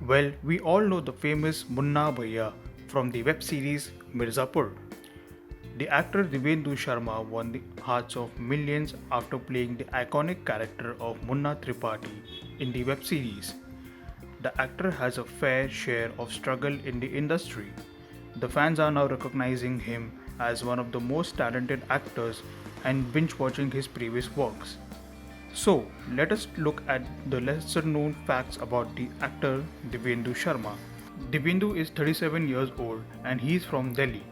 Well, we all know the famous Munna Bhaiya from the web series Mirzapur. The actor Divendu Sharma won the hearts of millions after playing the iconic character of Munna Tripathi in the web series. The actor has a fair share of struggle in the industry. The fans are now recognizing him as one of the most talented actors and binge watching his previous works. So, let us look at the lesser known facts about the actor Divendu Sharma. Divendu is 37 years old and he is from Delhi.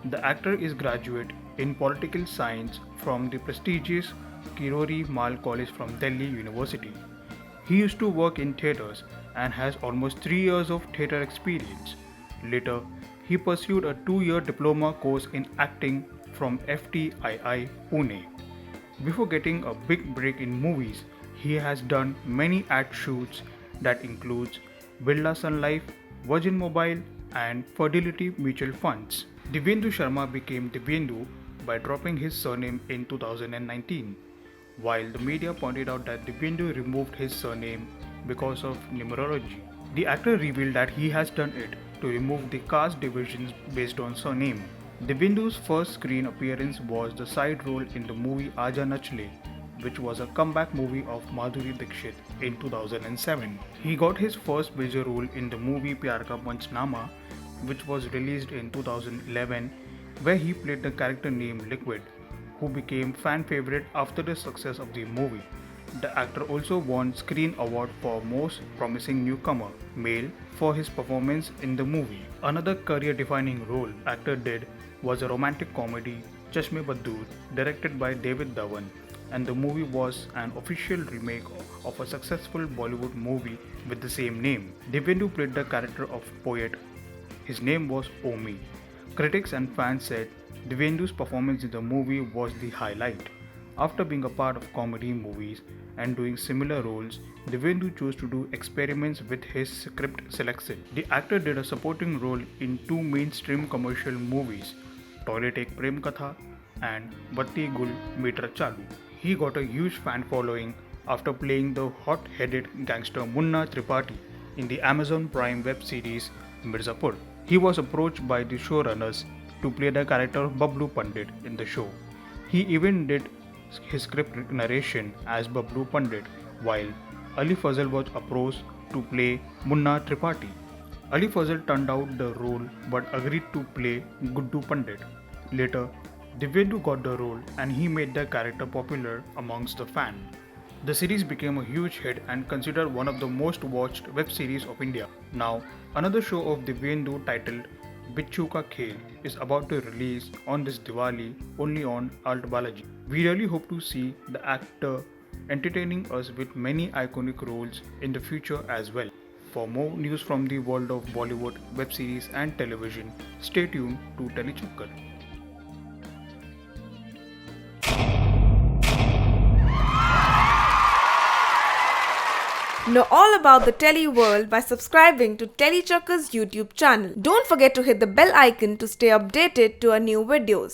The actor is graduate in political science from the prestigious Kirori Mal College from Delhi University. He used to work in theatres and has almost 3 years of theatre experience. Later, he pursued a 2-year diploma course in acting from FTII Pune. Before getting a big break in movies, he has done many ad shoots that includes Birla Sun Life, Virgin Mobile and Fidelity Mutual Funds. Divendu Sharma became Divendu by dropping his surname in 2019, while the media pointed out that Divendu removed his surname because of numerology. The actor revealed that he has done it to remove the caste divisions based on surname. Divendu's first screen appearance was the side role in the movie Aaja Nach Le, which was a comeback movie of Madhuri Dixit in 2007. He got his first major role in the movie Pyar Ka Panchnama, which was released in 2011, where he played the character named Liquid, who became fan favorite after the success of the movie. The actor also won Screen Award for Most Promising Newcomer Male for his performance in the movie. Another career-defining role actor did was a romantic comedy Chashme Baddoor, directed by David Dhawan, and the movie was an official remake of a successful Bollywood movie with the same name. Divendu played the character of poet. His name was Omi. Critics and fans said Divendu's performance in the movie was the highlight. After being a part of comedy movies and doing similar roles, Divendu chose to do experiments with his script selection. The actor did a supporting role in 2 mainstream commercial movies, Toilet Ek Prem Katha and Batti Gul Meter Chalu. He got a huge fan following after playing the hot-headed gangster Munna Tripathi in the Amazon Prime web series Mirzapur. He was approached by the showrunners to play the character Bablu Pandit in the show. He even did his script narration as Bablu Pandit, while Ali Fazal was approached to play Munna Tripathi. Ali Fazal turned out the role but agreed to play Guddu Pandit. Later, Divendu got the role and he made the character popular amongst the fans. The series became a huge hit and considered one of the most watched web series of India. Now, another show of Divendu titled Bichu Ka Khel is about to release on this Diwali only on Alt Balaji. We really hope to see the actor entertaining us with many iconic roles in the future as well. For more news from the world of Bollywood, web series and television, stay tuned to Telechakkar. Know all about the Tele world by subscribing to Telechakkar's YouTube channel. Don't forget to hit the bell icon to stay updated to our new videos.